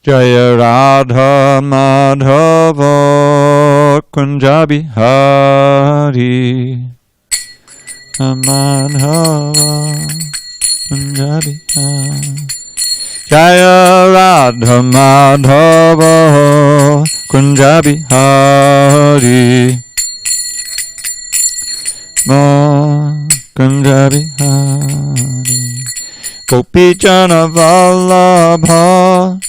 Jaya Radha Madhava Kunja Bihari Madhava Kunja Bihari Jaya Radha Madhava Kunja Bihari Kunja Bihari Gopi Jana Vallabha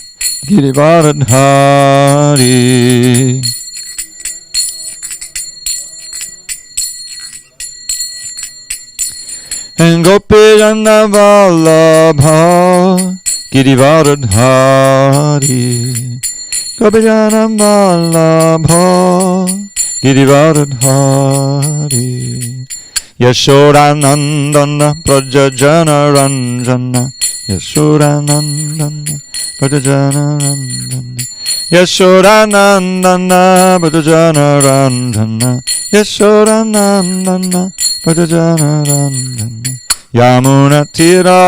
Girivardhari and Gopi Jana Vallabha Girivardhari Gopi Jana Vallabha Girivardhari Yashodanandana Prajajana Ranjana Yashodanandana Prajajana Ranjana Yashodanandana Prajajana Ranjana Yashodanandana Prajajana Ranjana Yamuna Tira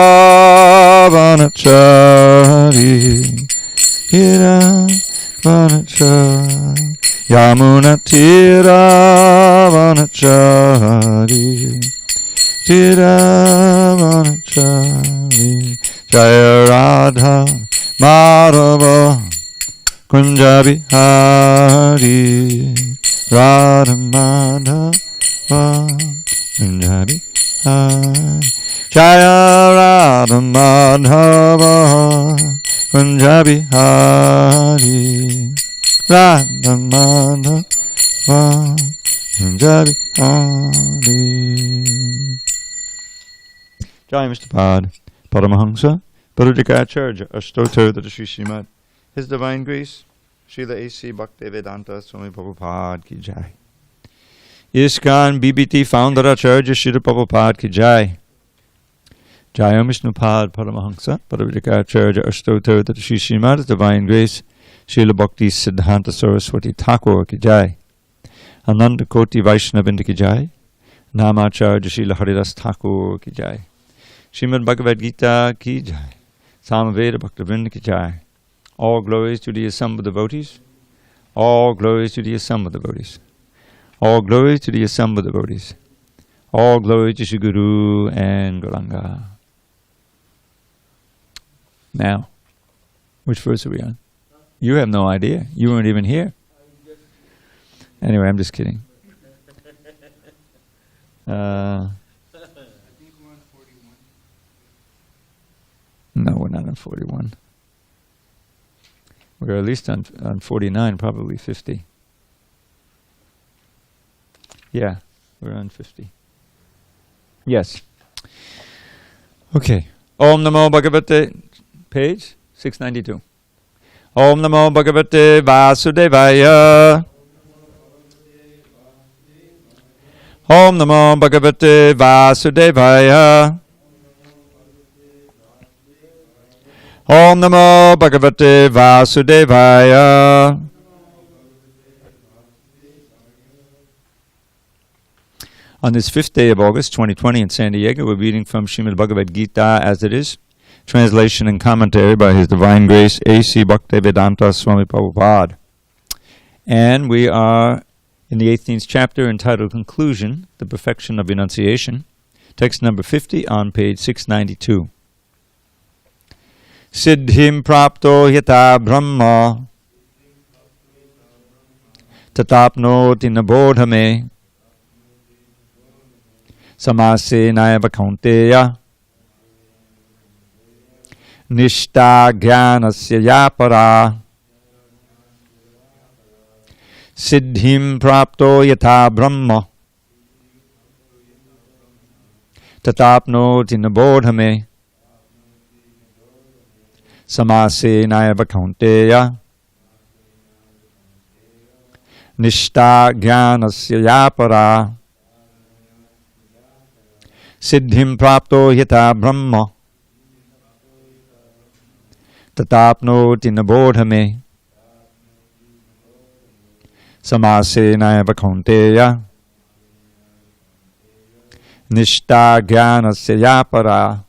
Vanachari Tira Vanachari Yamuna Tira Vanachari Tira Vanachari Jaya Radha Madhava Kunja Bihari Radha Madhava Kunja Bihari Jaya Radha Madhava Kunja Bihari Radha Madhava Kunja Bihari. Jai Mr. Pad Paramahamsa Parudikacharya Ashtotar Shri Srimad His Divine Grace Srila A.C. Bhaktivedanta Swami Prabhupada Ki Jai. ISKCON BBT Founder Acharya Srila Prabhupada Ki Jai. Jai Vishnu Pad Paramahamsa Parudikacharya Ashtotar Shri Srimad His Divine Grace Srila Bhakti Siddhanta Saraswati Thakur Ki Jai. Ananda Koti Vaishnavinda Ki Jai. Namacharya Srila Haridas Thakur Ki Jai. Srimad Bhagavad Gita Ki Jai. Samaveda Bhaktivinoda Ki Jai. All glories to the assembled devotees. All glories to the assembled devotees. All glories to the assembled devotees. All glory to Shri Guru and Gauranga. Now, which verse are we on? You have no idea. You weren't even here. Anyway, I'm just kidding. No, we're not on 41. We're at least on 49, probably 50. Yeah, we're on 50. Yes. Okay. Om Namo Bhagavate, page 692. Om Namo Bhagavate Vasudevaya. Om Namo Bhagavate Vasudevaya. Om Namo Bhagavate Vasudevaya. On this 5th day of August 2020 in SanDiego, we're reading from Srimad Bhagavad Gita as it is, translation and commentary by His Divine Grace A.C. Bhaktivedanta Swami Prabhupada. And we are in the 18th chapter entitled Conclusion, the Perfection of Renunciation, text number 50 on page 692. Siddhim prapto yata brahma tatapnoti nabodhame samase nayava kaunteya nishta jnanasya yapara. Siddhim prapto yata brahma tatapnoti nabodhame samase nayava kaunteya nishta jnanasya yapara. Siddhim prapto yata brahma tatapnoti nabodhame samase nayava kaunteya nishta jnanasya yapara.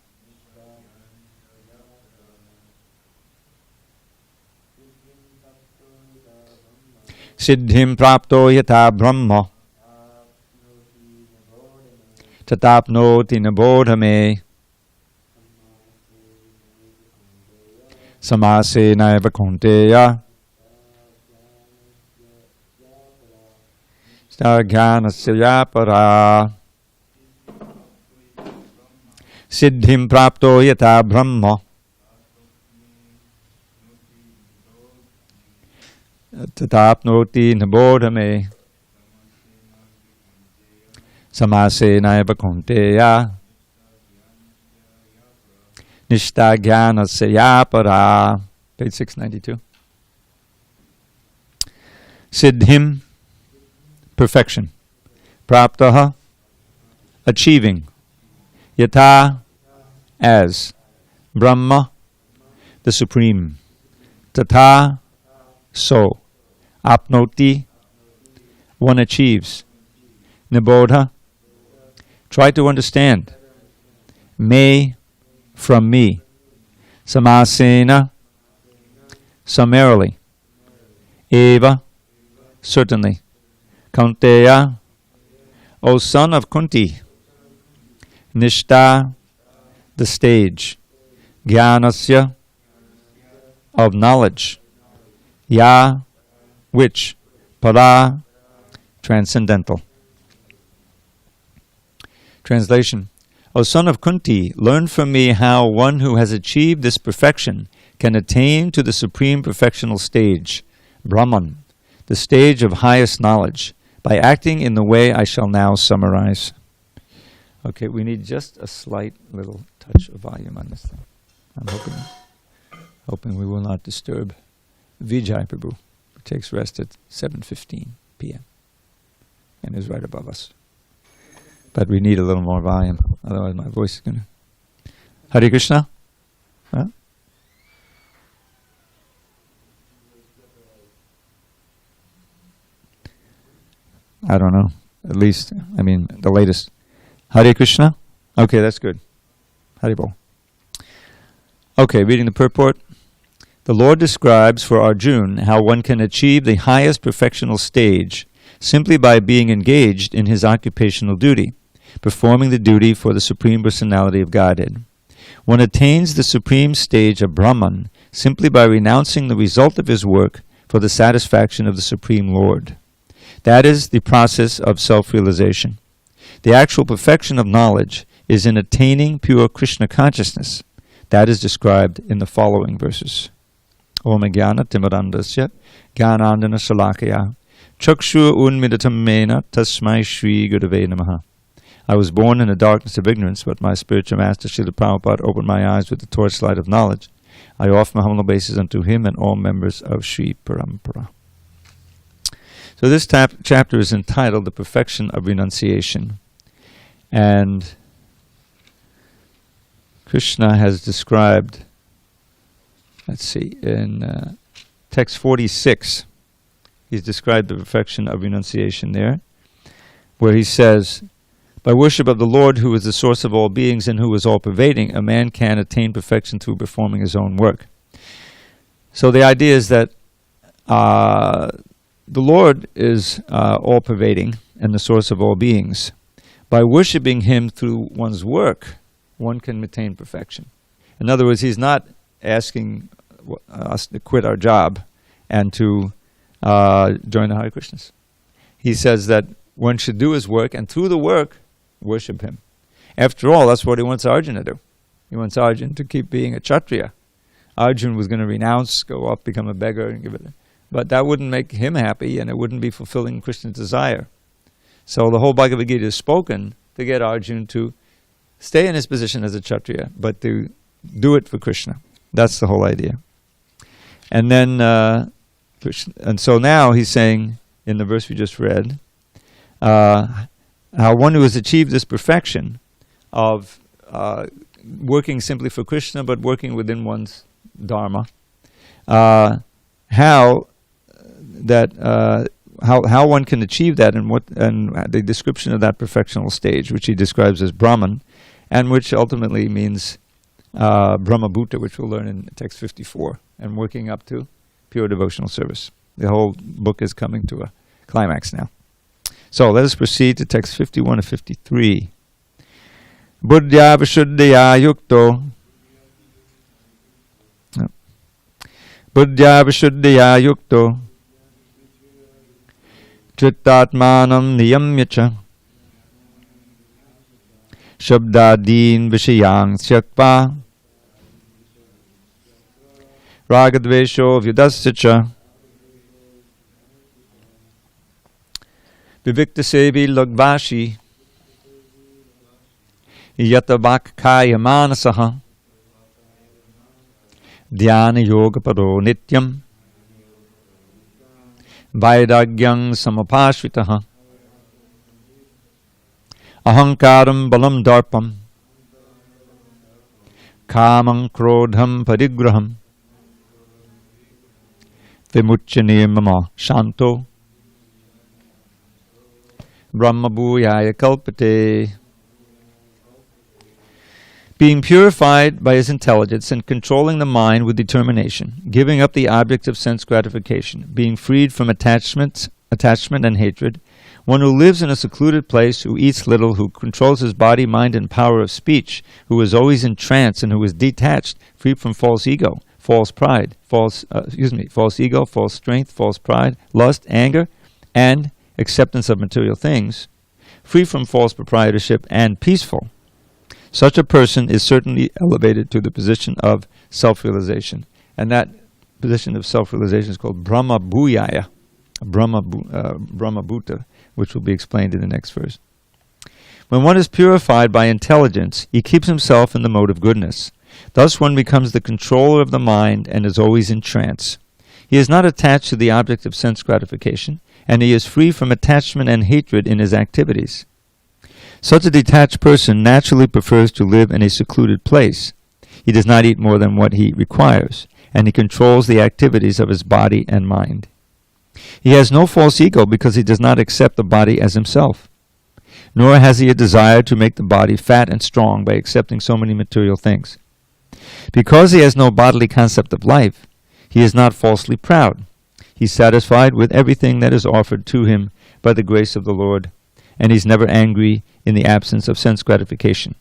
Siddhim prapto yata brahma tatapnoti nabodhame samase naiva kaunteya stagyanasya para. Siddhim prapto yata brahma tatapnoti nabodhame samase naiva kaunteya nishtagyanasya para. Page 692. Siddhim, perfection. Praptaha, achieving. Yata, as. Brahma, the supreme. Tata, so. Apnoti, one achieves. Nibodha, try to understand. Me, from me. Samasena, summarily. Eva, certainly. Kaunteya, O son of Kunti. Nishta, the stage. Jnanasya, of knowledge. Ya, which. Para, transcendental. Translation. O son of Kunti, learn from me how one who has achieved this perfection can attain to the supreme perfectional stage, Brahman, the stage of highest knowledge, by acting in the way I shall now summarize. Okay, we need just a slight little touch of volume on this thing. I'm hoping we will not disturb Vijay Prabhu, who takes rest at 7:15 p.m. and is right above us. But we need a little more volume, otherwise my voice is going to... Hare Krishna? Huh? I don't know. At least, the latest. Hare Krishna? Okay, that's good. Hare Bol. Okay, reading the purport. The Lord describes for Arjuna how one can achieve the highest perfectional stage simply by being engaged in his occupational duty, performing the duty for the Supreme Personality of Godhead. One attains the supreme stage of Brahman simply by renouncing the result of his work for the satisfaction of the Supreme Lord. That is the process of self-realization. The actual perfection of knowledge is in attaining pure Krishna consciousness. That is described in the following verses. Om Jnana Timirandasya Jnanandana Shalakaya Chakshu Unmidatam Mena Tasmai Shri Gurave Namaha. I was born in the darkness of ignorance, but my spiritual master, Srila Prabhupada, opened my eyes with the torchlight of knowledge. I offer my humble obeisance unto him and all members of Sri Parampara. So this chapter is entitled The Perfection of Renunciation. And Krishna has described, in text 46, he's described the perfection of renunciation there, where he says, by worship of the Lord, who is the source of all beings and who is all-pervading, a man can attain perfection through performing his own work. So the idea is that the Lord is all-pervading and the source of all beings. By worshipping him through one's work, one can attain perfection. In other words, he's not asking us to quit our job and to join the Hare Krishnas. He says that one should do his work, and through the work, worship him. After all, that's what he wants Arjuna to do. He wants Arjuna to keep being a Kshatriya. Arjuna was going to renounce, go off, become a beggar, and give it. But that wouldn't make him happy, and it wouldn't be fulfilling Krishna's desire. So the whole Bhagavad Gita is spoken to get Arjuna to stay in his position as a Kshatriya, but to do it for Krishna. That's the whole idea. And then, and so now he's saying, in the verse we just read, how one who has achieved this perfection of working simply for Krishna, but working within one's dharma, how one can achieve that, and the description of that perfectional stage, which he describes as Brahman, and which ultimately means Brahma Bhuta, which we'll learn in text 54, and working up to pure devotional service. The whole book is coming to a climax now. So let us proceed to text 51 to 53. Buddhya vishuddhya yukto. Buddhya vishuddhya yukto. Chittatmanam niyamyacha. Shabdadin vishayang syatva. Ragadvesho vyudasya. Vivikta sevi lagvashi. Yatabakkhaya manasaha. Dhyana yoga paro nityam. Vaidagyam samapashvitaha. Ahankaram balam darpam. Kamam krodham parigraham. Vimucchane mama shanto. Brahma bhuyaya kalpate. Being purified by his intelligence and controlling the mind with determination, giving up the objects of sense gratification, being freed from attachment and hatred, one who lives in a secluded place, who eats little, who controls his body, mind, and power of speech, who is always in trance and who is detached, free from false ego, false pride, false ego, false strength, false pride, lust, anger, and acceptance of material things, free from false proprietorship, and peaceful. Such a person is certainly elevated to the position of self-realization. And that position of self-realization is called Brahma Bhuyaya, Brahma Bhuta, which will be explained in the next verse. When one is purified by intelligence, he keeps himself in the mode of goodness. Thus one becomes the controller of the mind and is always in trance. He is not attached to the object of sense gratification, and he is free from attachment and hatred in his activities. Such a detached person naturally prefers to live in a secluded place. He does not eat more than what he requires, and he controls the activities of his body and mind. He has no false ego because he does not accept the body as himself. Nor has he a desire to make the body fat and strong by accepting so many material things. Because he has no bodily concept of life, he is not falsely proud. He is satisfied with everything that is offered to him by the grace of the Lord, and he is never angry in the absence of sense gratification.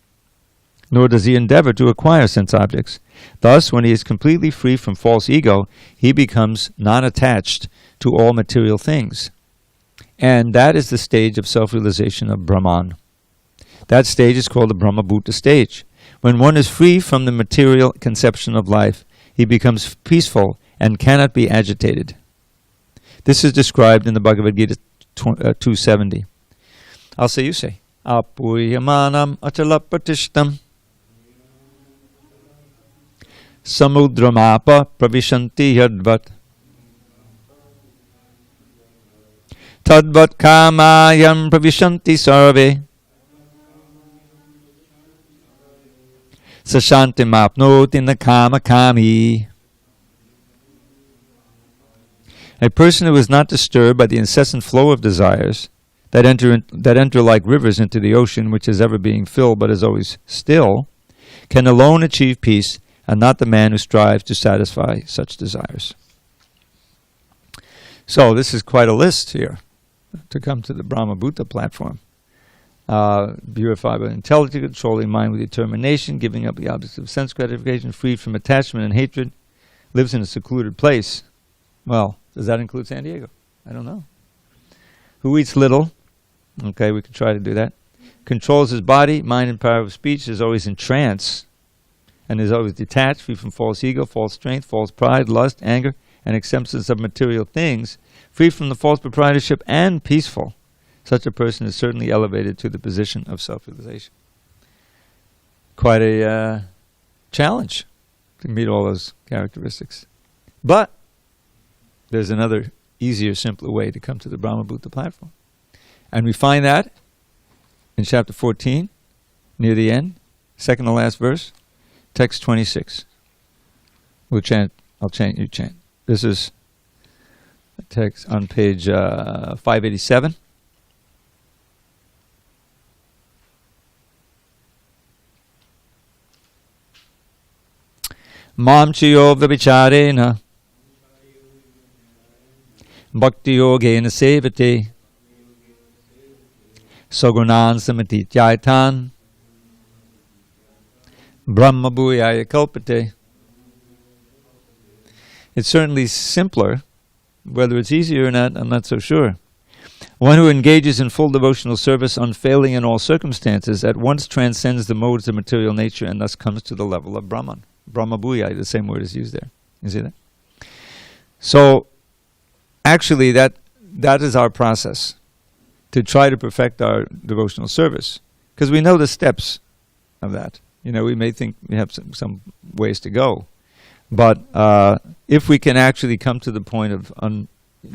Nor does he endeavor to acquire sense objects. Thus, when he is completely free from false ego, he becomes non-attached to all material things. And that is the stage of self-realization of Brahman. That stage is called the Brahma Bhuta stage. When one is free from the material conception of life, he becomes peaceful and cannot be agitated. This is described in the Bhagavad Gita 270. I'll say, you say. Apuyamanam achalapatishtam samudramapa pravishanti yadvat tadvat kamayam pravishanti sarve sashanti mapnoti nakama kami. A person who is not disturbed by the incessant flow of desires that enter like rivers into the ocean, which is ever being filled but is always still, can alone achieve peace, and not the man who strives to satisfy such desires. So this is quite a list here to come to the Brahma Bhuta platform. Purified by intelligence, controlling mind with determination, giving up the objects of sense gratification, freed from attachment and hatred, lives in a secluded place. Well, does that include SanDiego? I don't know. Who eats little? Okay, we can try to do that. Controls his body, mind, and power of speech, is always in trance, and is always detached, free from false ego, false strength, false pride, lust, anger, and acceptance of material things, free from the false proprietorship, and peaceful. Such a person is certainly elevated to the position of self-realization. Quite a challenge to meet all those characteristics. But there's another easier, simpler way to come to the Brahma Bhuta platform. And we find that in chapter 14, near the end, second to last verse, text 26. We'll chant, I'll chant, you chant. This is a text on page 587. Mam chiyo vibicharena Bhakti yogena sevate Sagunan samati jaitan Brahma bhuyaya kalpate. It's certainly simpler. Whether it's easier or not, I'm not so sure. One who engages in full devotional service, unfailing in all circumstances, at once transcends the modes of material nature and thus comes to the level of Brahman. Brahma bhuyaya, the same word is used there. You see that? So, actually, that is our process, to try to perfect our devotional service. Because we know the steps of that. You know, we may think we have some ways to go. But if we can actually come to the point of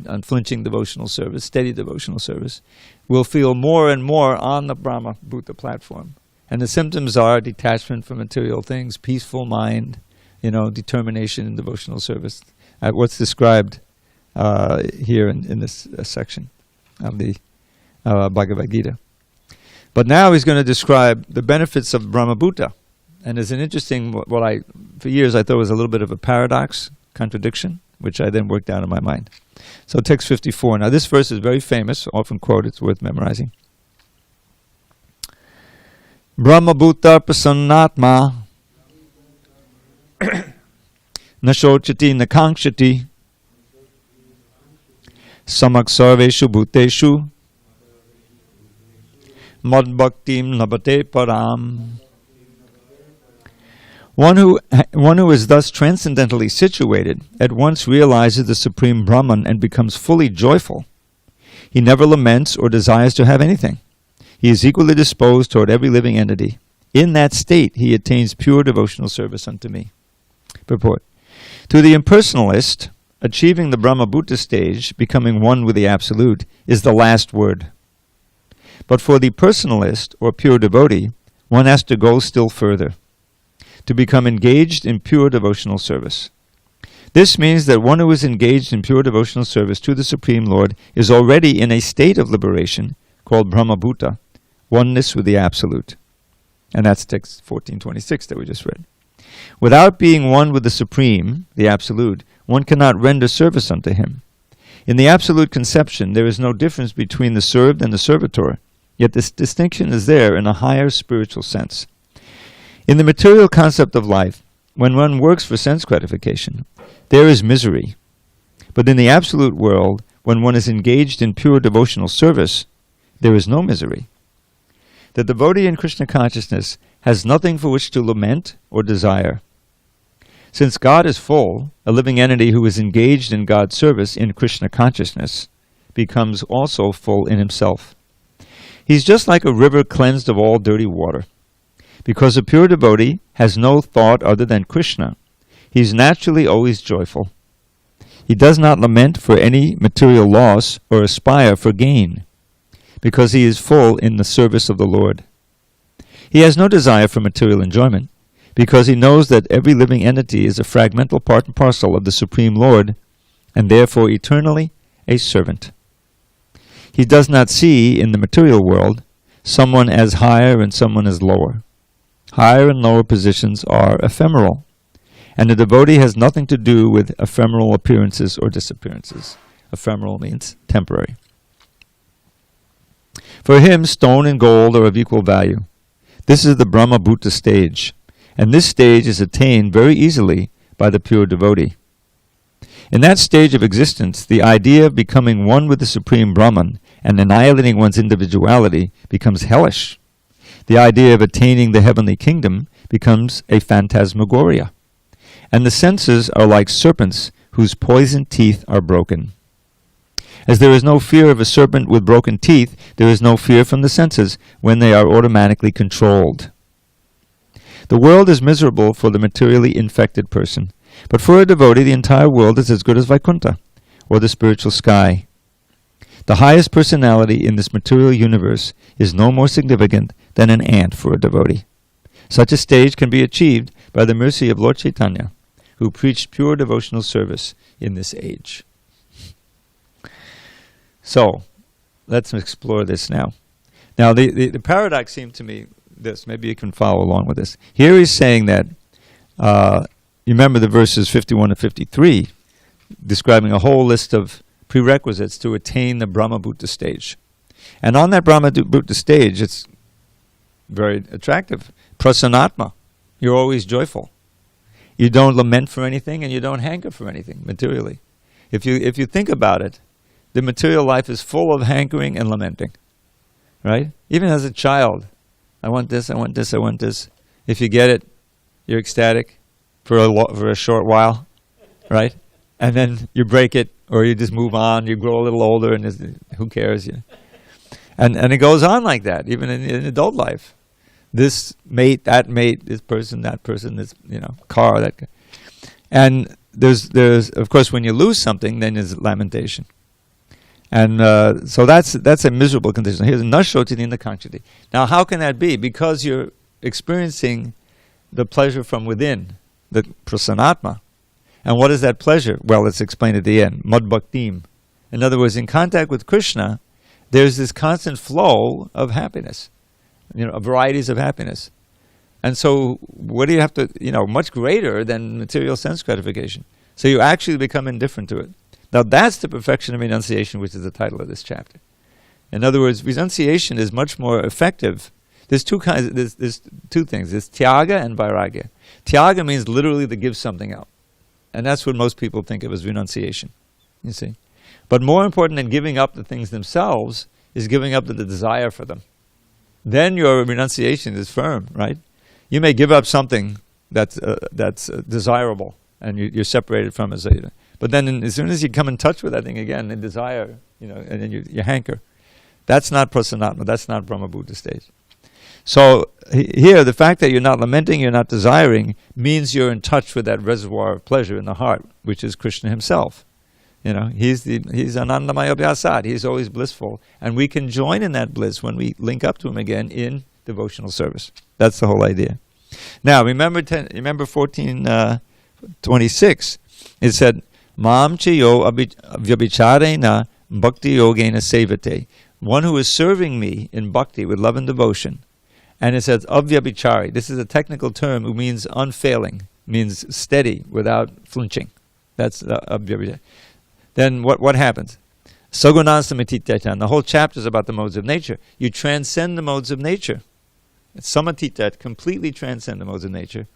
unflinching devotional service, steady devotional service, we'll feel more and more on the Brahma Bhuta platform. And the symptoms are detachment from material things, peaceful mind, determination in devotional service. What's described here in this section of the Bhagavad Gita. But now he's going to describe the benefits of Brahma Bhuta. And there's an interesting, for years I thought was a little bit of a paradox, contradiction, which I then worked out in my mind. So text 54. Now this verse is very famous, often quoted, it's worth memorizing. Brahma Bhuta prasannatma nashochati nakankshati samak sarveshu bhuteshu mad bhaktim labate param. One who is thus transcendentally situated at once realizes the Supreme Brahman and becomes fully joyful. He never laments or desires to have anything. He is equally disposed toward every living entity. In that state he attains pure devotional service unto me. Purport. To the impersonalist, achieving the Brahma Bhuta stage, becoming one with the Absolute, is the last word. But for the personalist, or pure devotee, one has to go still further, to become engaged in pure devotional service. This means that one who is engaged in pure devotional service to the Supreme Lord is already in a state of liberation called Brahma Bhuta, oneness with the Absolute. And that's text 1426 that we just read. Without being one with the Supreme, the Absolute, one cannot render service unto him. In the Absolute conception, there is no difference between the served and the servitor, yet this distinction is there in a higher spiritual sense. In the material concept of life, when one works for sense gratification, there is misery. But in the absolute world, when one is engaged in pure devotional service, there is no misery. The devotee in Krishna consciousness has nothing for which to lament or desire. Since God is full, a living entity who is engaged in God's service in Krishna consciousness becomes also full in himself. He's just like a river cleansed of all dirty water. Because a pure devotee has no thought other than Krishna, he is naturally always joyful. He does not lament for any material loss or aspire for gain, because he is full in the service of the Lord. He has no desire for material enjoyment, because he knows that every living entity is a fragmental part and parcel of the Supreme Lord, and therefore eternally a servant. He does not see in the material world someone as higher and someone as lower. Higher and lower positions are ephemeral, and the devotee has nothing to do with ephemeral appearances or disappearances. Ephemeral means temporary. For him, stone and gold are of equal value. This is the Brahma Bhuta stage, and this stage is attained very easily by the pure devotee. In that stage of existence, the idea of becoming one with the Supreme Brahman and annihilating one's individuality becomes hellish. The idea of attaining the heavenly kingdom becomes a phantasmagoria, and the senses are like serpents whose poisoned teeth are broken. As there is no fear of a serpent with broken teeth, there is no fear from the senses when they are automatically controlled. The world is miserable for the materially infected person, but for a devotee the entire world is as good as Vaikuntha, or the spiritual sky. The highest personality in this material universe is no more significant than an ant for a devotee. Such a stage can be achieved by the mercy of Lord Chaitanya, who preached pure devotional service in this age. So, let's explore this now. Now, the paradox seemed to me this. Maybe you can follow along with this. Here he's saying that, you remember the verses 51 to 53, describing a whole list of prerequisites to attain the Brahma Bhuta stage. And on that Brahma Bhuta stage, it's very attractive. Prasanatma. You're always joyful. You don't lament for anything and you don't hanker for anything materially. If you think about it, the material life is full of hankering and lamenting. Right? Even as a child, I want this, I want this, I want this. If you get it, you're ecstatic for a short while, right? And then you break it, or you just move on. You grow a little older, and who cares? And it goes on like that, even in adult life. This mate, this person, this car, that. And there's of course when you lose something, then there's lamentation. And so that's a miserable condition. Here's nashotini nakangchati. Now how can that be? Because you're experiencing the pleasure from within, the prasanatma. And what is that pleasure? Well, it's explained at the end. Mad bhaktim. In other words, in contact with Krishna, there's this constant flow of happiness, varieties of happiness. And so what do you have to, much greater than material sense gratification. So you actually become indifferent to it. Now that's the perfection of renunciation, which is the title of this chapter. In other words, renunciation is much more effective. There's two kinds. There's two things. There's tyaga and vairagya. Tyaga means literally to give something up, and that's what most people think of as renunciation. You see, but more important than giving up the things themselves is giving up the desire for them. Then your renunciation is firm, right? You may give up something that's desirable, and you're separated from it. But then, as soon as you come in touch with that thing again, the desire, and then you hanker. That's not prasanatma. That's not Brahma Bhuta stage. So here, the fact that you're not lamenting, you're not desiring, means you're in touch with that reservoir of pleasure in the heart, which is Krishna himself. He's Anandamaya Vyasat. He's always blissful, and we can join in that bliss when we link up to him again in devotional service. That's the whole idea. Now, remember 14:26. It said, "Mam chayo vyabhicharena bhakti yogena sevate." One who is serving me in bhakti with love and devotion. And it says avyabhichari. This is a technical term. It means unfailing, means steady without flinching. That's avyabhichari. Then what happens? Sagunasamatitya. The whole chapter is about the modes of nature. You transcend the modes of nature. Samatitya, completely transcend the modes of nature.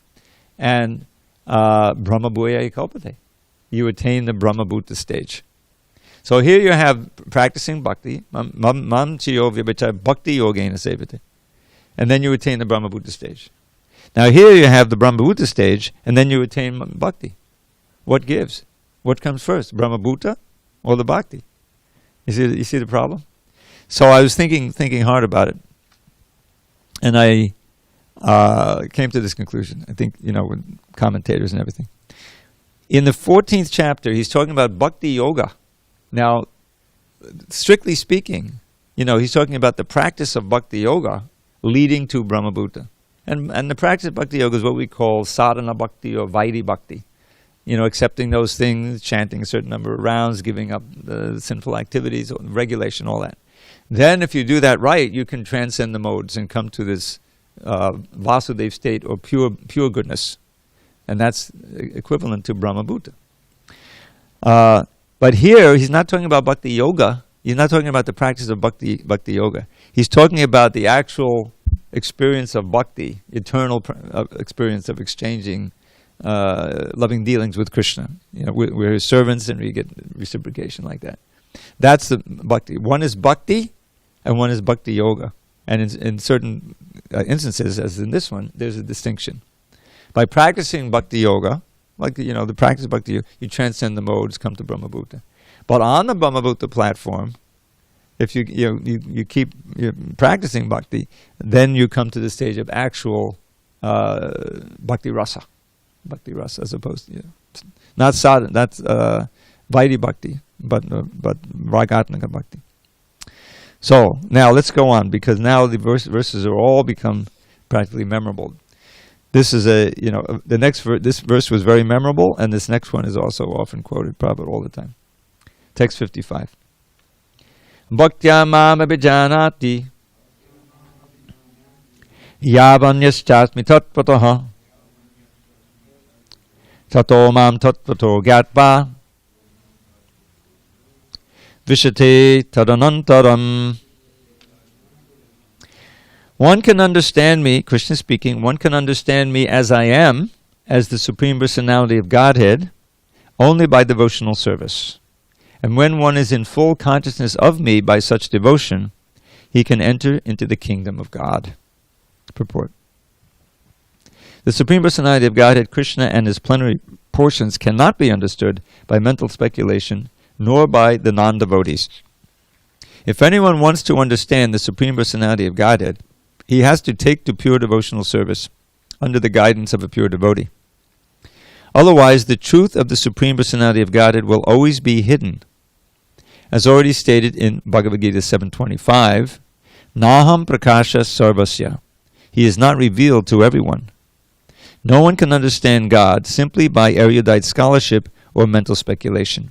And Brahma Bhuya Kalpate. You attain the Brahma Bhuta stage. So here you have practicing bhakti, mam chiyo vyabhicari bhakti yogena sevate. And then you attain the Brahma Bhuta stage. Now here you have the Brahma Bhuta stage, and then you attain bhakti. What gives? What comes first, Brahma Bhuta or the bhakti? You see the problem? So I was thinking hard about it, and I came to this conclusion. I think, with commentators and everything. In the 14th chapter, he's talking about bhakti yoga. Now, strictly speaking, he's talking about the practice of bhakti yoga leading to Brahma Bhuta. And the practice of bhakti yoga is what we call sadhana bhakti or vaidhi bhakti. Accepting those things, chanting a certain number of rounds, giving up the sinful activities, regulation, all that. Then if you do that right, you can transcend the modes and come to this Vasudev state or pure goodness. And that's equivalent to Brahma Bhuta. But here, he's not talking about bhakti yoga. He's not talking about the practice of bhakti yoga. He's talking about the actual experience of bhakti, eternal experience of exchanging loving dealings with Krishna. We're his servants and we get reciprocation like that. That's the bhakti. One is bhakti and one is bhakti yoga. And in certain instances, as in this one, there's a distinction. By practicing bhakti yoga, like the practice of bhakti yoga, you transcend the modes, come to Brahma Bhuta. But on the Brahma Bhuta platform, if you keep practicing bhakti, then you come to the stage of actual bhakti rasa as opposed to not sadhana, that's vaidhi bhakti, but ragatmaka bhakti. So now let's go on, because now the verses are all become practically memorable. This is the next this verse was very memorable, and this next one is also often quoted, probably all the time. Text 55. Bhaktya mam abhijanati yavanyaschasmi tattvataha tato mam tattvato gyatva vishate tadanantaram. One can understand me, Krishna speaking, one can understand me as I am, as the Supreme Personality of Godhead, only by devotional service. And when one is in full consciousness of me by such devotion, he can enter into the kingdom of God. Purport. The Supreme Personality of Godhead, Krishna, and his plenary portions cannot be understood by mental speculation, nor by the non-devotees. If anyone wants to understand the Supreme Personality of Godhead, he has to take to pure devotional service under the guidance of a pure devotee. Otherwise, the truth of the Supreme Personality of Godhead will always be hidden. As already stated in Bhagavad Gita 7.25, Naham prakasha sarvasya. He is not revealed to everyone. No one can understand God simply by erudite scholarship or mental speculation.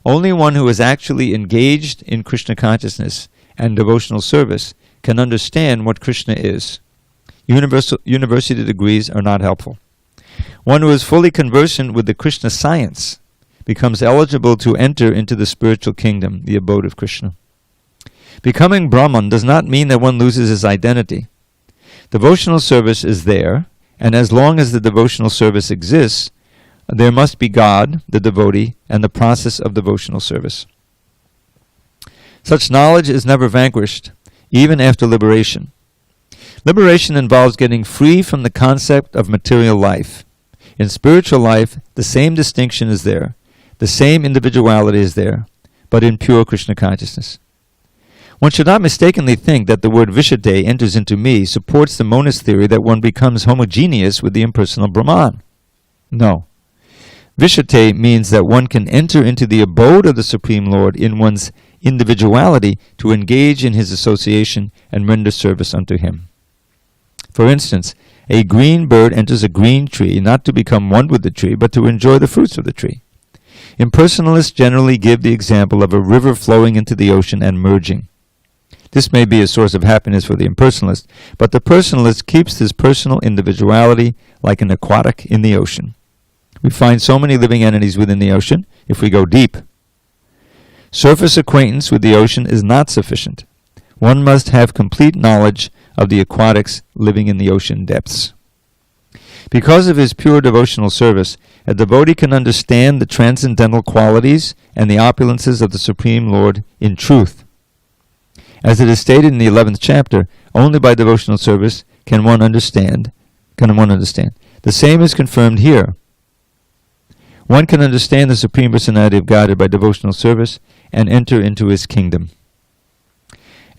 Only one who is actually engaged in Krishna consciousness and devotional service can understand what Krishna is. University degrees are not helpful. One who is fully conversant with the Krishna science becomes eligible to enter into the spiritual kingdom, the abode of Krishna. Becoming Brahman does not mean that one loses his identity. Devotional service is there, and as long as the devotional service exists, there must be God, the devotee, and the process of devotional service. Such knowledge is never vanquished, even after liberation. Liberation involves getting free from the concept of material life. In spiritual life, the same distinction is there, the same individuality is there, but in pure Krishna consciousness. One should not mistakenly think that the word Vishate enters into me supports the monist theory that one becomes homogeneous with the impersonal Brahman. No. Vishate means that one can enter into the abode of the Supreme Lord in one's individuality to engage in his association and render service unto him. For instance, a green bird enters a green tree not to become one with the tree, but to enjoy the fruits of the tree. Impersonalists generally give the example of a river flowing into the ocean and merging. This may be a source of happiness for the impersonalist, but the personalist keeps his personal individuality like an aquatic in the ocean. We find so many living entities within the ocean if we go deep. Surface acquaintance with the ocean is not sufficient. One must have complete knowledge of the aquatics living in the ocean depths. Because of his pure devotional service, a devotee can understand the transcendental qualities and the opulences of the Supreme Lord in truth. As it is stated in the 11th chapter, only by devotional service can one understand. The same is confirmed here. One can understand the Supreme Personality of Godhead by devotional service and enter into his kingdom.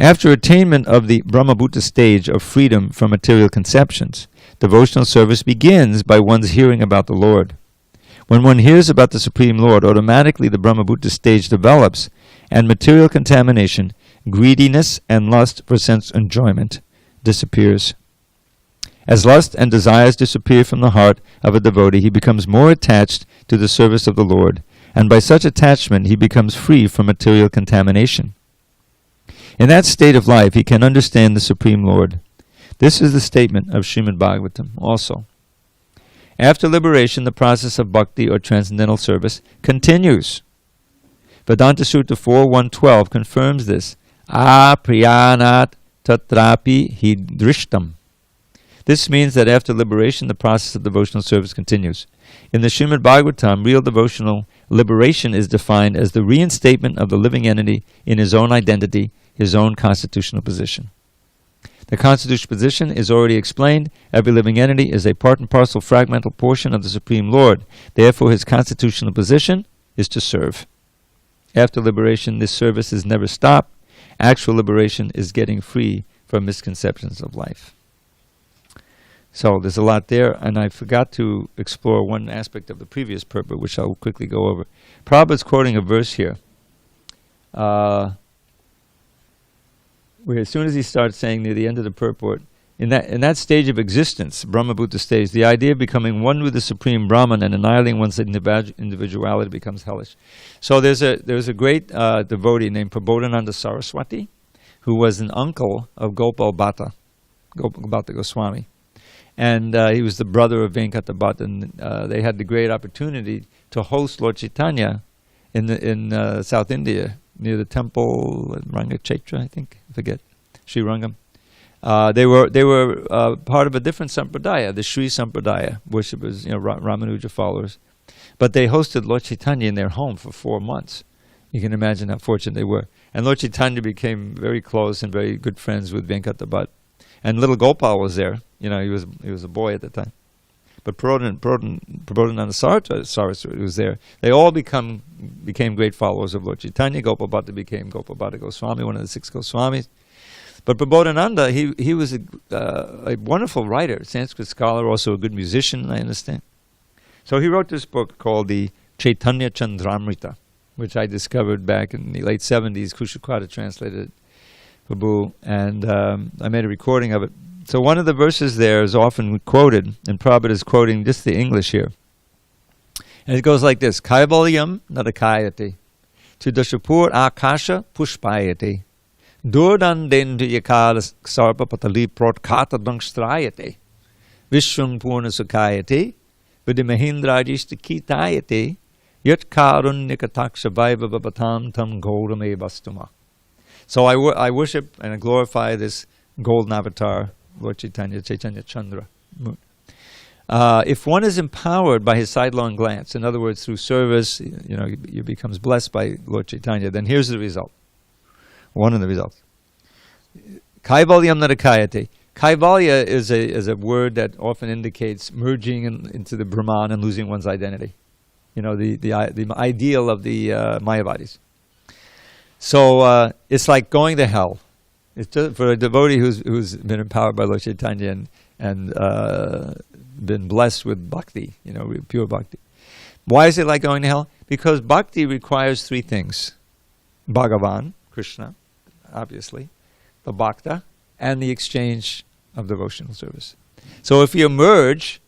After attainment of the Brahmabhuta stage of freedom from material conceptions, devotional service begins by one's hearing about the Lord. When one hears about the Supreme Lord, automatically the Brahmabhuta stage develops, and material contamination, greediness, and lust for sense enjoyment disappears. As lust and desires disappear from the heart of a devotee, he becomes more attached to the service of the Lord, and by such attachment he becomes free from material contamination. In that state of life, he can understand the Supreme Lord. This is the statement of Srimad Bhagavatam also. After liberation, the process of bhakti or transcendental service continues. Vedanta Sutta 4.1.12 confirms this. Apriyanat tatrapi hidrishtam. This means that after liberation, the process of devotional service continues. In the Srimad Bhagavatam, real devotional liberation is defined as the reinstatement of the living entity in his own identity, his own constitutional position. The constitutional position is already explained. Every living entity is a part and parcel fragmental portion of the Supreme Lord. Therefore, his constitutional position is to serve. After liberation, this service is never stopped. Actual liberation is getting free from misconceptions of life. So there's a lot there, and I forgot to explore one aspect of the previous purport, which I'll quickly go over. Prabhupada's quoting a verse here, where as soon as he starts saying near the end of the purport, in that stage of existence, Brahmabhuta stage, the idea of becoming one with the Supreme Brahman and annihilating one's individuality becomes hellish. So there's a great devotee named Prabodhananda Saraswati, who was an uncle of Gopal Bhatta Goswami. And he was the brother of Venkata Bhatta, and they had the great opportunity to host Lord Chaitanya in South India near the temple, Rangachetra, I think, I forget, Sri Rangam. They were part of a different sampradaya, the Sri Sampradaya, worshippers, Ramanuja followers. But they hosted Lord Chaitanya in their home for 4 months. You can imagine how fortunate they were. And Lord Chaitanya became very close and very good friends with Venkata Bhatt. And little Gopal was there. He was a boy at the time. But Prabodhananda Saraswati was there. They all became great followers of Lord Chaitanya. Gopal Bhatta became Gopal Bhatta Goswami, one of the 6 Goswamis. But Prabodhananda, he was a wonderful writer, Sanskrit scholar, also a good musician, I understand. So he wrote this book called the Chaitanya Chandramrita, which I discovered back in the late 70s. Kushakwata translated it, Prabhu, and I made a recording of it. So one of the verses there is often quoted, and Prabhupada is quoting just the English here. And it goes like this: Kaivalyam nadakayati, Tudashapur akasha pushpayati, Durdandendu yakala sarpa patali protkata dangstrayate, Vishwam purna sukayate, Vidimahindrajishta kitayate, Yat karunyakataksha vaiva babatam tam goldame bastuma. So I worship and I glorify this golden avatar, Lord Chaitanya Chandra. If one is empowered by his sidelong glance, in other words, through service, he becomes blessed by Lord Chaitanya, then here's the result. One of the results. Kaivalyam narakayate. Kaivalya is a word that often indicates merging into the Brahman and losing one's identity. The ideal of the Mayavadis. So it's like going to hell. It's just for a devotee who's been empowered by Lord Chaitanya and been blessed with bhakti, pure bhakti. Why is it like going to hell? Because bhakti requires 3 things: Bhagavan, Krishna, obviously, the bhakta, and the exchange of devotional service. So if you merge,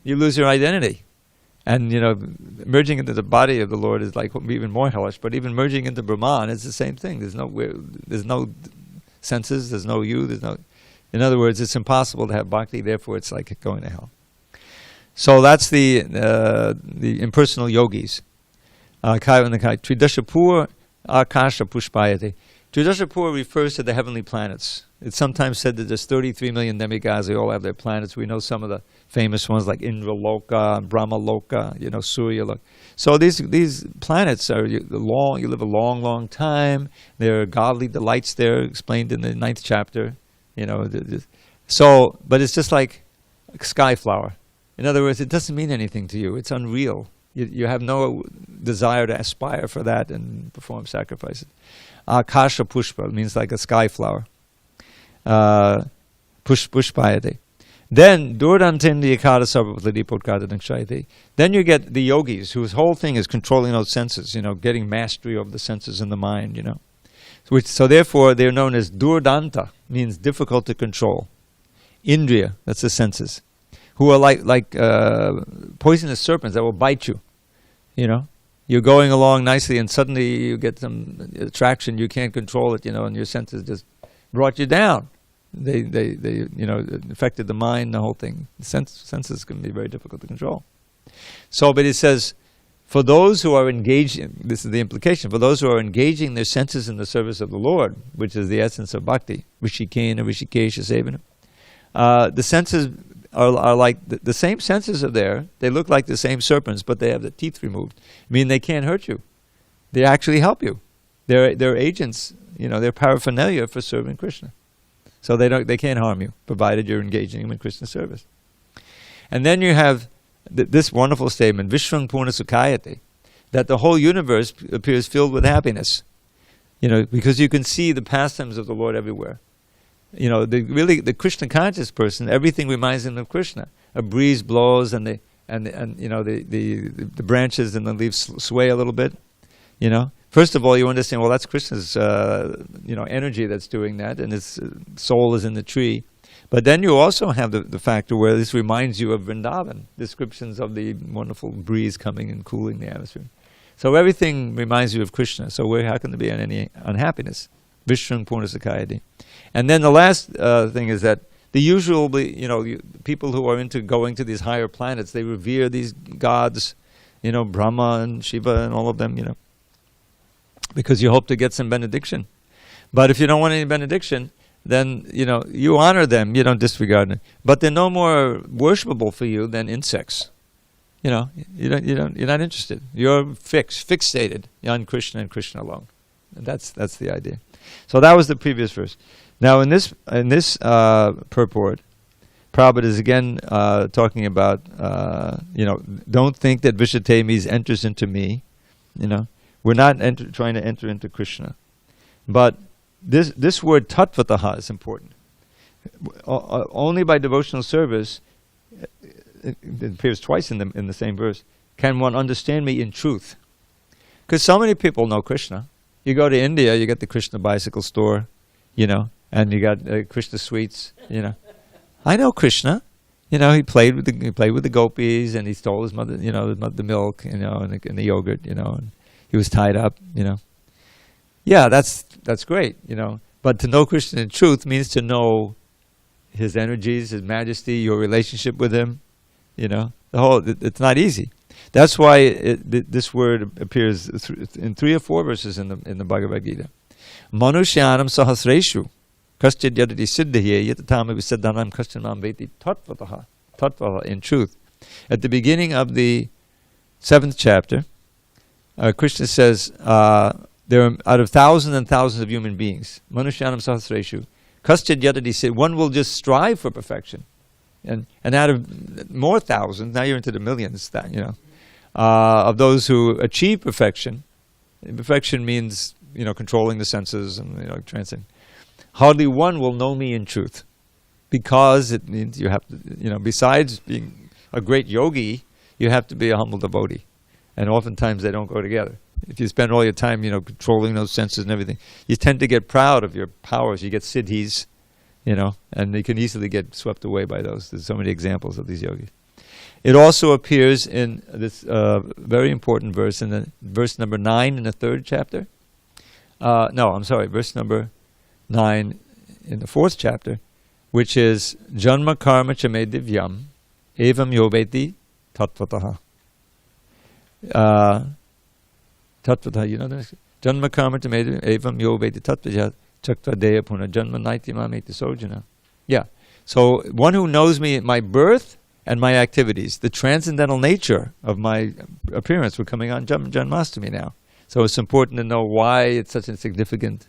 you lose your identity. And, merging into the body of the Lord is like even more hellish, but even merging into Brahman is the same thing. There's no senses, there's no you, in other words, it's impossible to have bhakti, therefore it's like going to hell. So that's the impersonal yogis. Tridashapur akasha pushpayate. Tridashapur refers to the heavenly planets. It's sometimes said that there's 33 million demigods. They all have their planets. We know some of the famous ones like Indra Loka, Brahma Loka, Surya Loka. So these planets are long. You live a long, long time. There are godly delights there, explained in the 9th chapter. But it's just like a sky flower. In other words, it doesn't mean anything to you. It's unreal. You have no desire to aspire for that and perform sacrifices. Akasha pushpa means like a sky flower. Pushpayate. Then Durdantendi Akada Sarvapatadi Podkada Nakshayate. Then you get the yogis whose whole thing is controlling those senses, getting mastery over the senses and the mind, So therefore they're known as Durdanta, means difficult to control. Indriya, that's the senses. Who are like poisonous serpents that will bite you. You're going along nicely and suddenly you get some attraction, you can't control it, and your senses just brought you down. They affected the mind, the whole thing. Senses can be very difficult to control. So, but it says, for those who are engaging, this is the implication, for those who are engaging their senses in the service of the Lord, which is the essence of bhakti, Rishikena, Rishikesha, Sevana, the senses are like, the same senses are there, they look like the same serpents, but they have the teeth removed. I mean, they can't hurt you. They actually help you. They're agents, they're paraphernalia for serving Krishna. So they can't harm you, provided you're engaging in Krishna service. And then you have this wonderful statement, Vishwang Purna Sukhayate, that the whole universe appears filled with happiness. Because you can see the pastimes of the Lord everywhere. The Krishna conscious person, everything reminds him of Krishna. A breeze blows and the branches and the leaves sway a little bit. First of all, you understand, well, that's Krishna's energy that's doing that, and his soul is in the tree. But then you also have the factor where this reminds you of Vrindavan, descriptions of the wonderful breeze coming and cooling the atmosphere. So everything reminds you of Krishna. So how can there be any unhappiness? Vishrang Purna Sakayati. And then the last thing is that the usual, people who are into going to these higher planets, they revere these gods, Brahma and Shiva and all of them, because you hope to get some benediction. But if you don't want any benediction, then you honor them. You don't disregard them. But they're no more worshipable for you than insects. You're not interested. You're fixated on Krishna and Krishna alone. And that's the idea. So that was the previous verse. Now in this purport, Prabhupada is again talking about don't think that Vishate means enters into me. We're not trying to enter into Krishna, but this word tattvataha is important. Only by devotional service, it appears twice in the same verse, can one understand me in truth. Because so many people know Krishna. You go to India, you get the Krishna bicycle store, and you got Krishna sweets, I know Krishna. He played with the gopis, and he stole his mother, the milk, and the yogurt, and he was tied up, Yeah, that's great, But to know Krishna in truth means to know his energies, his majesty, your relationship with him. It's not easy. That's why this word appears in 3 or 4 verses in the Bhagavad Gita. Manushyanam sahasreshu kaschid yadati siddhiye yatatam visadhanam kaschanam veti tattvataha in truth. At the beginning of the 7th chapter, Krishna says there are out of thousands and thousands of human beings, Manushyanam sahasreshu kaschid yadati siddhiye, one will just strive for perfection. And out of more thousands, now you're into the millions, of those who achieve perfection. Perfection means, controlling the senses and, transcending. Hardly one will know me in truth. Because it means you have to, besides being a great yogi, you have to be a humble devotee. And oftentimes they don't go together. If you spend all your time, controlling those senses and everything, you tend to get proud of your powers. You get siddhis. And they can easily get swept away by those. There's so many examples of these yogis. It also appears in this very important verse, in verse number 9 in the 3rd chapter. Verse number 9 in the 4th chapter, which is Janma karma chame divyam evam yoveti tattvataha. Tattvataha, you know that? Janma karma chame evam yoveti tattvataha. Yeah. So one who knows me at my birth and my activities, the transcendental nature of my appearance. We're coming on Janmashtami now. So it's important to know why it's such a significant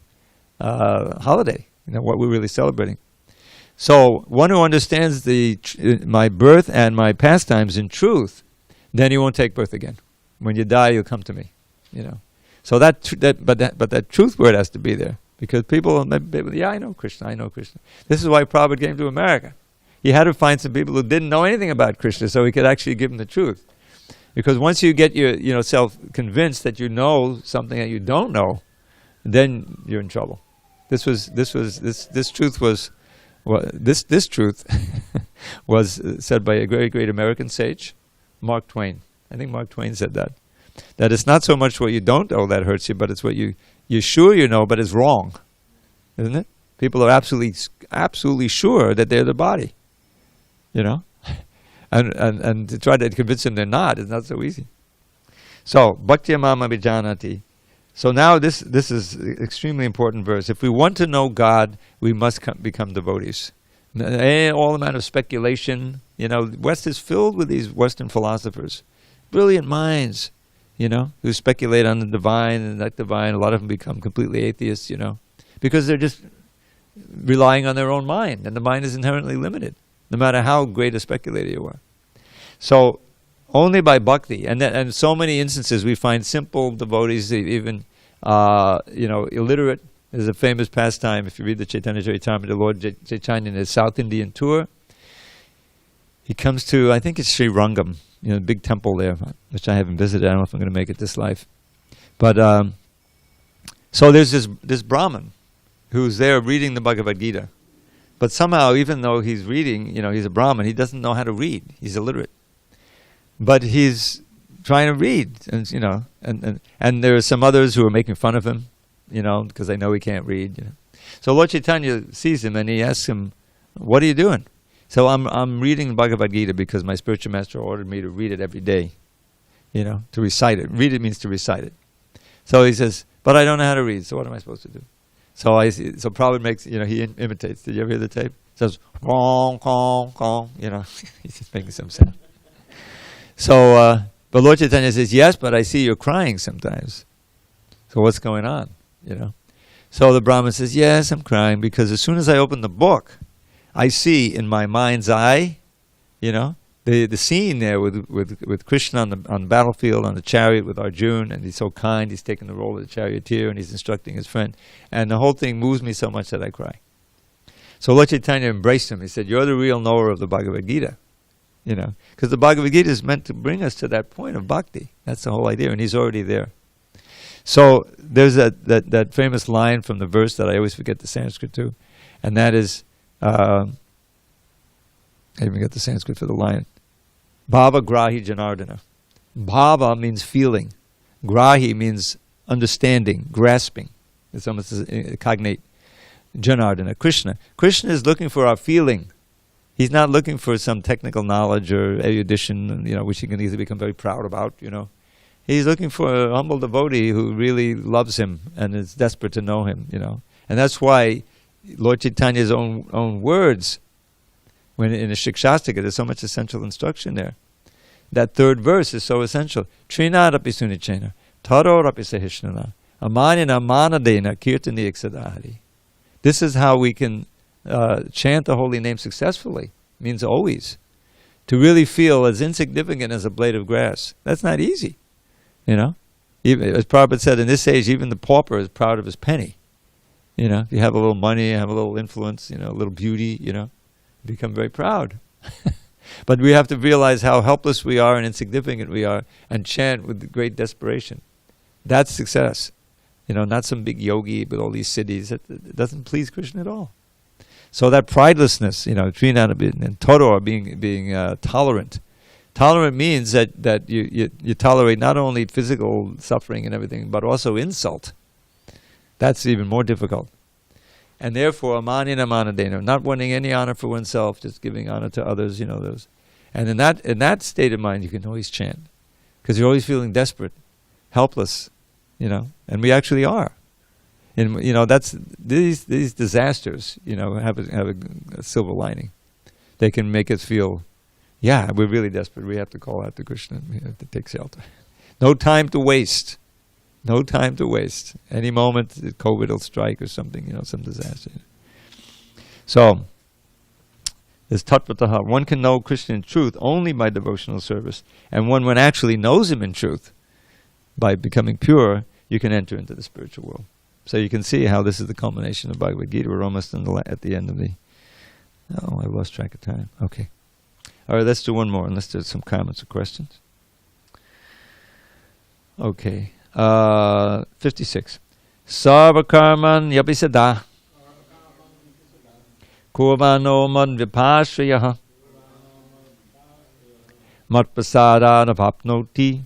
holiday, what we're really celebrating. So one who understands my birth and my pastimes in truth, then he won't take birth again. When you die, you'll come to me. So but that truth word has to be there. Because people, I know Krishna. This is why Prabhupada came to America. He had to find some people who didn't know anything about Krishna so he could actually give them the truth. Because once you get yourself convinced that you know something that you don't know, then you're in trouble. This truth was said by a very great American sage, Mark Twain. I think Mark Twain said that it's not so much what you don't know that hurts you, but it's what you're sure you know, but it's wrong, isn't it? People are absolutely sure that they're the body, and to try to convince them they're not is not so easy. So bhaktya mama vijanati. So now this is an extremely important verse. If we want to know God, we must become devotees. All amount of speculation, West is filled with these Western philosophers, brilliant minds. Who speculate on the divine and not divine. A lot of them become completely atheists, because they're just relying on their own mind, and the mind is inherently limited, no matter how great a speculator you are. So, only by bhakti, and so many instances we find simple devotees, even illiterate. There's a famous pastime, if you read the Chaitanya Charitamrita, the Lord Chaitanya in his South Indian tour. He comes to, I think it's Sri Rangam, the big temple there, which I haven't visited. I don't know if I'm going to make it this life. But, so there's this Brahmin who's there reading the Bhagavad Gita. But somehow, even though he's reading, he's a Brahmin, he doesn't know how to read. He's illiterate. But he's trying to read, and there are some others who are making fun of him, because they know he can't read. So Lord Chaitanya sees him and he asks him, "What are you doing?" So I'm reading the Bhagavad Gita because my spiritual master ordered me to read it every day, to recite it. Read it means to recite it. So he says, but I don't know how to read, so what am I supposed to do? So Prabhupada makes, he imitates. Did you ever hear the tape? It says, gong, gong, gong, he's just making some sound. So, but Lord Chaitanya says, yes, but I see you're crying sometimes. So what's going on, So the Brahmin says, yes, I'm crying because as soon as I open the book, I see in my mind's eye, the scene there with Krishna on the battlefield, on the chariot with Arjuna, and he's so kind, he's taking the role of the charioteer, and he's instructing his friend. And the whole thing moves me so much that I cry. So Lord Chaitanya embraced him. He said, you're the real knower of the Bhagavad Gita. Because the Bhagavad Gita is meant to bring us to that point of bhakti. That's the whole idea, and he's already there. So there's that famous line from the verse that I always forget the Sanskrit too, and that is, I even get the Sanskrit for the line. Bhava grahi janardana. Bhava means feeling. Grahi means understanding, grasping. It's almost cognate. Janardana, Krishna. Krishna is looking for our feeling. He's not looking for some technical knowledge or erudition, which he can easily become very proud about, He's looking for a humble devotee who really loves him and is desperate to know him, And that's why Lord Chaitanya's own words, when in the Shikshastika, there's so much essential instruction there. That third verse is so essential. Trinadapi sunichena, tarorapi sahishnana, amanina manadena kirtani iksadahari. This is how we can chant the holy name successfully. Means always. To really feel as insignificant as a blade of grass. That's not easy. Even, as Prabhupada said, in this age, even the pauper is proud of his penny. If you have a little money, have a little influence, a little beauty, become very proud. But we have to realize how helpless we are and insignificant we are and chant with great desperation. That's success. Not some big yogi with all these siddhis. It doesn't please Krishna at all. So that pridelessness, Trinadapi and Todor being tolerant. Tolerant means that you tolerate not only physical suffering and everything, but also insult. That's even more difficult. And therefore, amanina manadena, not wanting any honor for oneself, just giving honor to others, those. And in that state of mind, you can always chant. Because you're always feeling desperate, helpless, and we actually are. And, that's, these disasters, have a silver lining. They can make us feel, yeah, we're really desperate. We have to call out to Krishna. We have to take shelter. No time to waste. No time to waste. Any moment, COVID will strike or something, some disaster. So, there's tattvataha. One can know Krishna in truth only by devotional service. And when actually knows him in truth, by becoming pure, you can enter into the spiritual world. So you can see how this is the culmination of Bhagavad Gita. We're almost at the end of the... Oh, I lost track of time. Okay. All right, let's do one more, unless there's some comments or questions. Okay. 56. Sarva karman yapisada kurvano madvipashriyah matprasadana papnoti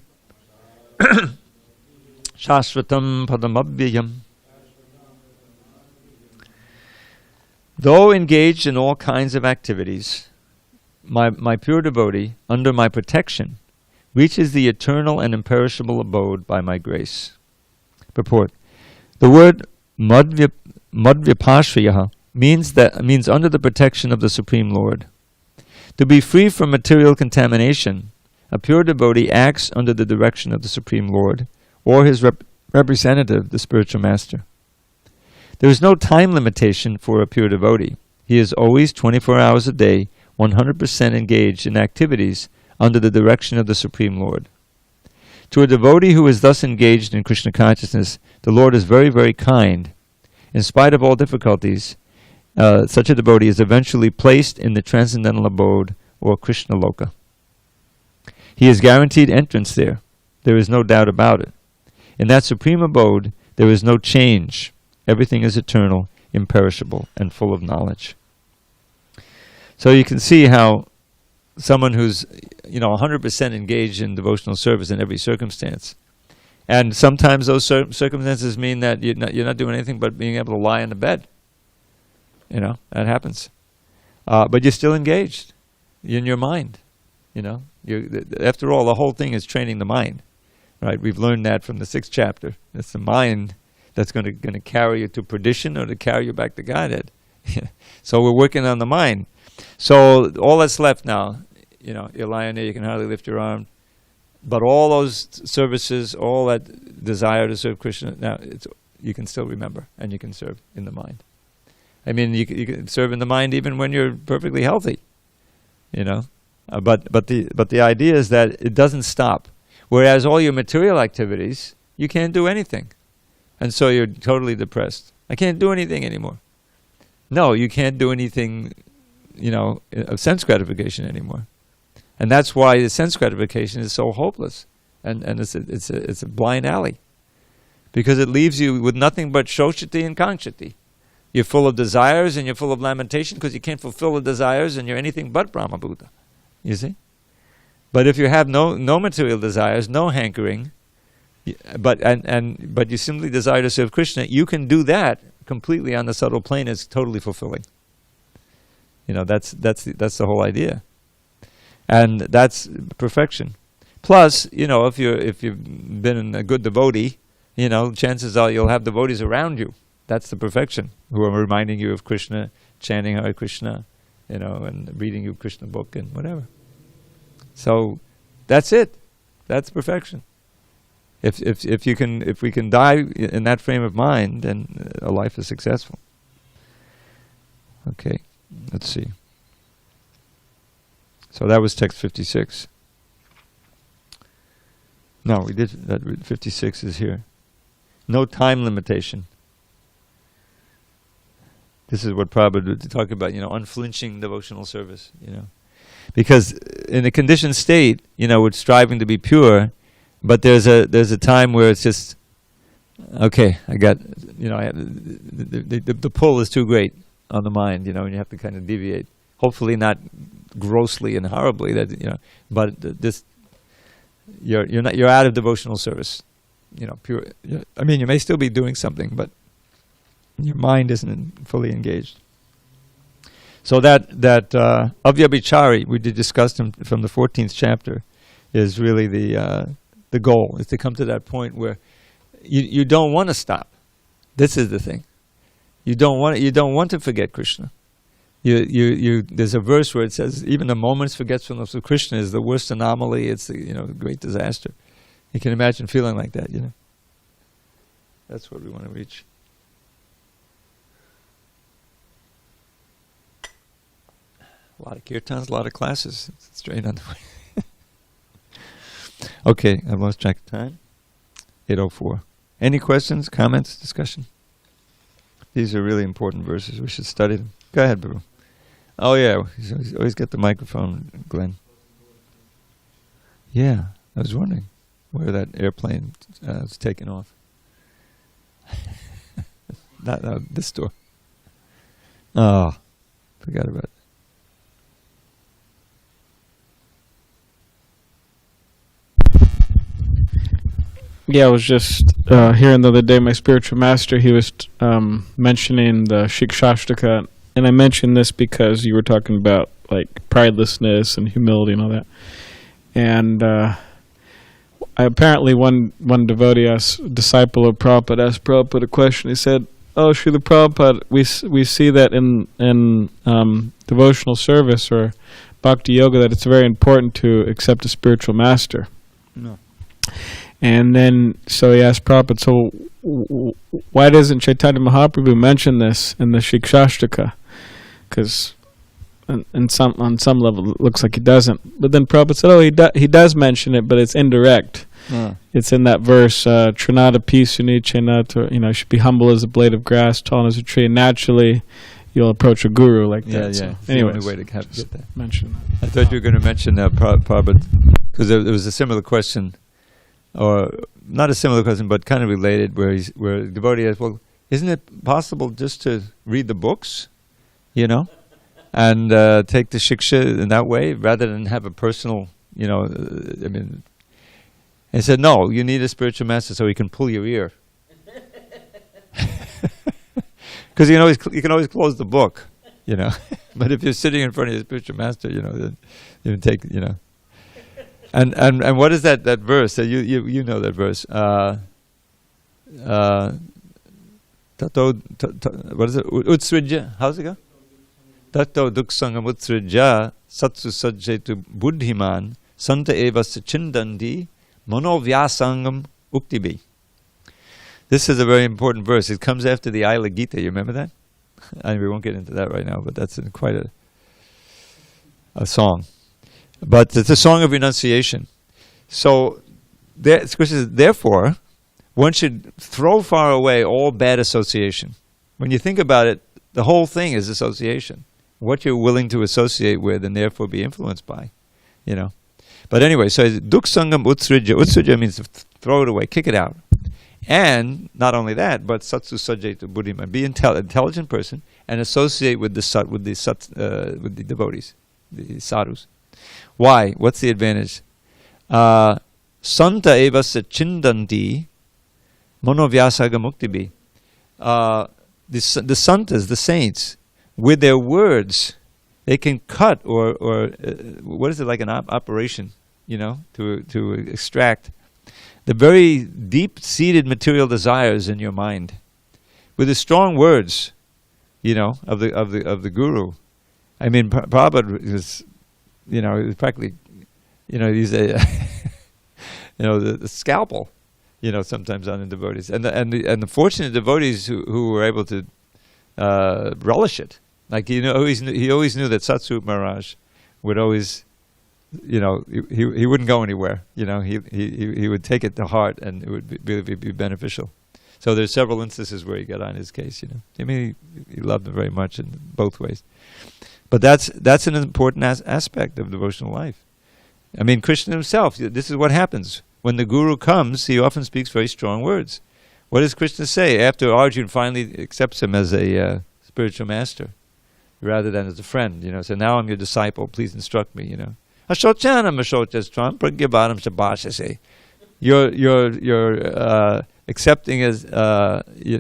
shashvatam padamabhyayam. Though engaged in all kinds of activities, my pure devotee, under my protection, reaches the eternal and imperishable abode by my grace. Purport. The word madvyapashriyah means under the protection of the Supreme Lord. To be free from material contamination, a pure devotee acts under the direction of the Supreme Lord, or his representative, the spiritual master. There is no time limitation for a pure devotee. He is always 24 hours a day, 100% engaged in activities under the direction of the Supreme Lord. To a devotee who is thus engaged in Krishna consciousness, the Lord is very, very kind. In spite of all difficulties, such a devotee is eventually placed in the transcendental abode, or Krishna Loka. He is guaranteed entrance there. There is no doubt about it. In that supreme abode, there is no change. Everything is eternal, imperishable, and full of knowledge. So you can see how someone who's 100% engaged in devotional service in every circumstance, and sometimes those circumstances mean that you're not doing anything but being able to lie in the bed. That happens. But you're still engaged in your mind. After all, the whole thing is training the mind. Right? We've learned that from the 6th chapter. It's the mind that's going to carry you to perdition or to carry you back to Godhead. So we're working on the mind. So all that's left now, you're lying there, you can hardly lift your arm. But all those services, all that desire to serve Krishna, now you can still remember, and you can serve in the mind. I mean, you can serve in the mind even when you're perfectly healthy, But the idea is that it doesn't stop. Whereas all your material activities, you can't do anything, and so you're totally depressed. I can't do anything anymore. No, you can't do anything, of sense gratification anymore. And that's why the sense gratification is so hopeless, and it's a blind alley, because it leaves you with nothing but shoshati and kangshati. You're full of desires and you're full of lamentation because you can't fulfill the desires, and you're anything but Brahma Buddha. You see? But if you have no material desires, no hankering, but you simply desire to serve Krishna, you can do that completely on the subtle plane. It's totally fulfilling. That's the whole idea. And that's perfection. Plus, if you've been a good devotee, chances are you'll have devotees around you. That's the perfection, who are reminding you of Krishna, chanting Hare Krishna, and reading you Krishna book and whatever. So that's it. That's perfection. If we can die in that frame of mind, then a life is successful. Okay, let's see. So that was text 56. No, we did that. 56 is here. No time limitation. This is what Prabhupada would talk about, unflinching devotional service, Because in a conditioned state, we're striving to be pure, but there's a time where it's just, okay, I got, the pull is too great on the mind, and you have to kind of deviate. Hopefully not grossly and horribly, but this, you're out of devotional service, pure. I mean, you may still be doing something, but your mind isn't fully engaged. So that avyabhichari, we did discuss from the 14th chapter, is really the goal, is to come to that point where you don't want to stop. This is the thing. You don't want to forget Krishna. There's a verse where it says even a moment's forgetfulness of Krishna is the worst anomaly. It's a great disaster. You can imagine feeling like that. That's what we want to reach. A lot of kirtans, a lot of classes. It's straight on the way. Okay, I've lost track of time. 8:04. Any questions, comments, discussion? These are really important verses. We should study them. Go ahead, Baru. Oh yeah, he's always got the microphone, Glenn. Yeah, I was wondering where that airplane is taking off. Not this door. Oh, forgot about it. Yeah, I was just hearing the other day, my spiritual master, he was mentioning the Shikshashtaka, and I mentioned this because you were talking about like pridelessness and humility and all that. And apparently one devotee disciple of Prabhupada asked Prabhupada a question. He said, "Oh, Srila Prabhupada, we see that in devotional service or bhakti yoga that it's very important to accept a spiritual master." No. And then, so he asked Prabhupada, so why doesn't Chaitanya Mahaprabhu mention this in the Shikshashtaka? Because on some level it looks like he doesn't. But then Prabhupada said, oh, he does mention it, but it's indirect. It's in that verse, Trinata Pisuni Chenata, should be humble as a blade of grass, tall as a tree, and naturally you'll approach a guru like that. Yeah. So anyway, way to get that. Mention that. I thought you were going to mention Prabhupada, because there was a similar question. Or not a similar question, but kind of related, where the devotee asks, well, isn't it possible just to read the books, and take the shiksha in that way, rather than have a personal, I mean, he said, no, you need a spiritual master so he can pull your ear. Because you can always close the book, but if you're sitting in front of your spiritual master, then you take, And what is that verse? You know that verse. what is it? Utsrijya. How's it go? Tato duksangam utsrijya satsu sajjetu buddhiman santa eva chindandi manovyasangam uktibi. This is a very important verse. It comes after the Gita. You remember that? We won't get into that right now, but that's in quite a song. But it's a song of renunciation. So, therefore, one should throw far away all bad association. When you think about it, the whole thing is association. What you're willing to associate with and therefore be influenced by, you know. But anyway, so duksangam utsrijya. Utsrijya means to throw it away, kick it out. And not only that, but satsu sajjetu buddhima. Be an intelligent person and associate with the devotees, the sadhus. Why? What's the advantage? Santa eva chindanti monovyasagam muktibi. The santas, the saints, with their words, they can cut or what is it, like an operation, you know, to extract the very deep-seated material desires in your mind, with the strong words, you know, of the guru. I mean, Prabhupada is, you know, practically, you know, he's a, you know, the scalpel, you know, sometimes on the devotees, and the fortunate devotees who were able to relish it. Like, you know, he always knew that Satsvarup Maharaj would always, you know, he wouldn't go anywhere. You know, he would take it to heart, and it would be beneficial. So there's several instances where he got on his case. You know, I mean, he loved him very much in both ways. But that's an important aspect of devotional life. I mean, Krishna himself. This is what happens when the guru comes. He often speaks very strong words. What does Krishna say after Arjuna finally accepts him as a spiritual master, rather than as a friend? You know, so now I'm your disciple. Please instruct me. You know. You're accepting as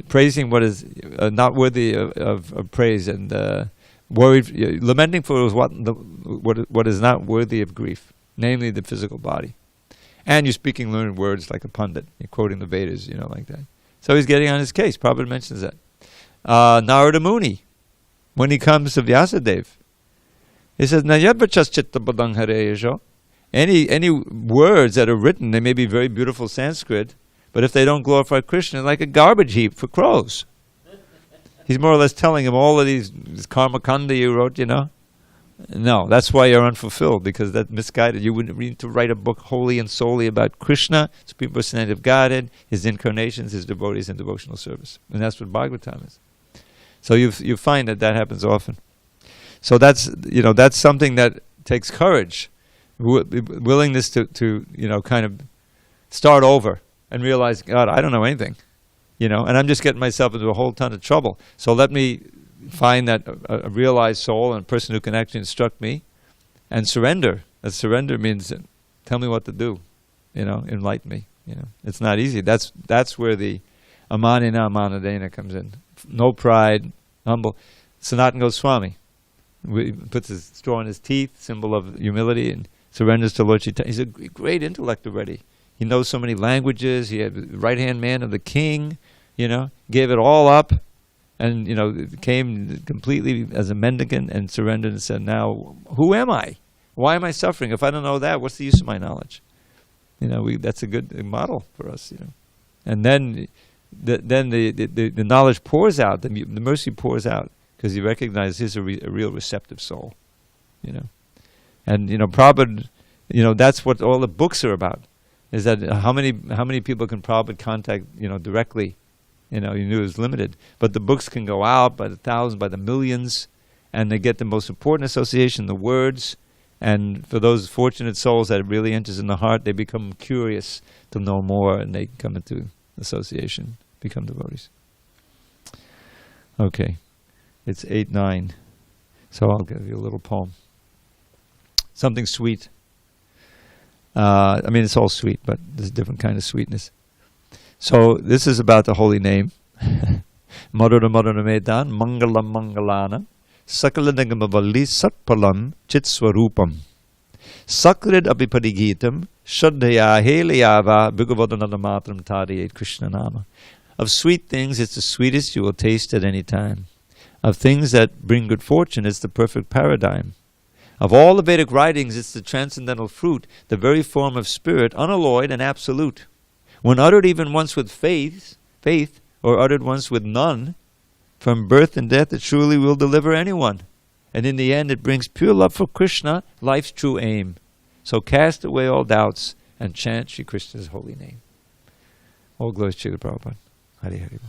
praising what is not worthy of praise, and worried, lamenting for what is not worthy of grief, namely the physical body. And you're speaking learned words like a pundit. You're quoting the Vedas, you know, like that. So he's getting on his case. Prabhupada mentions that. Narada Muni, when he comes to Vyasadeva, he says, any words that are written, they may be very beautiful Sanskrit, but if they don't glorify Krishna, like a garbage heap for crows. He's more or less telling him all of these karma kanda you wrote, you know. No, that's why you're unfulfilled, because that's misguided. You wouldn't need to write a book wholly and solely about Krishna, Supreme Personality of Godhead, his incarnations, his devotees, and devotional service. And that's what Bhagavatam is. So you find that happens often. So that's something that takes courage, willingness to kind of start over and realize, God, I don't know anything, you know, and I'm just getting myself into a whole ton of trouble. So let me find that a realized soul and a person who can actually instruct me, and surrender. That surrender means, tell me what to do, you know, enlighten me. You know, it's not easy. That's where the amanina amanadena comes in. No pride, humble. Sanatana Goswami puts his straw in his teeth, symbol of humility, and surrenders to Lord Chaitanya. He's a great intellect already. He knows so many languages. He had the right-hand man of the king, you know, gave it all up, and, you know, came completely as a mendicant and surrendered and said, now, who am I? Why am I suffering? If I don't know that, what's the use of my knowledge? You know, that's a good model for us, you know. And then the knowledge pours out, the mercy pours out, because he recognizes he's a real receptive soul, you know. And, you know, Prabhupada, you know, that's what all the books are about, is that how many people can Prabhupada contact, you know, directly. You know, you knew it was limited. But the books can go out by the thousands, by the millions, and they get the most important association, the words. And for those fortunate souls that it really enters in the heart, they become curious to know more, and they come into association, become devotees. Okay, it's 8:09, so I'll give you a little poem. Something sweet. I mean, it's all sweet, but there's a different kind of sweetness. So this is about the holy name. Madhura Madhura Medan, Mangalam Mangalana, Sakaladangamavalli Satpalam Chitswarupam. Sakrid Abhipadigitam, Shraddhaya Heliyava Bhagavadanadamatram Tadiyat Krishna Nama. Of sweet things, it's the sweetest you will taste at any time. Of things that bring good fortune, it's the perfect paradigm. Of all the Vedic writings, it's the transcendental fruit, the very form of spirit, unalloyed and absolute. When uttered even once with faith, or uttered once with none, from birth and death it surely will deliver anyone. And in the end it brings pure love for Krishna, life's true aim. So cast away all doubts and chant Shri Krishna's holy name. All glories to Srila Prabhupada. Hare Hare.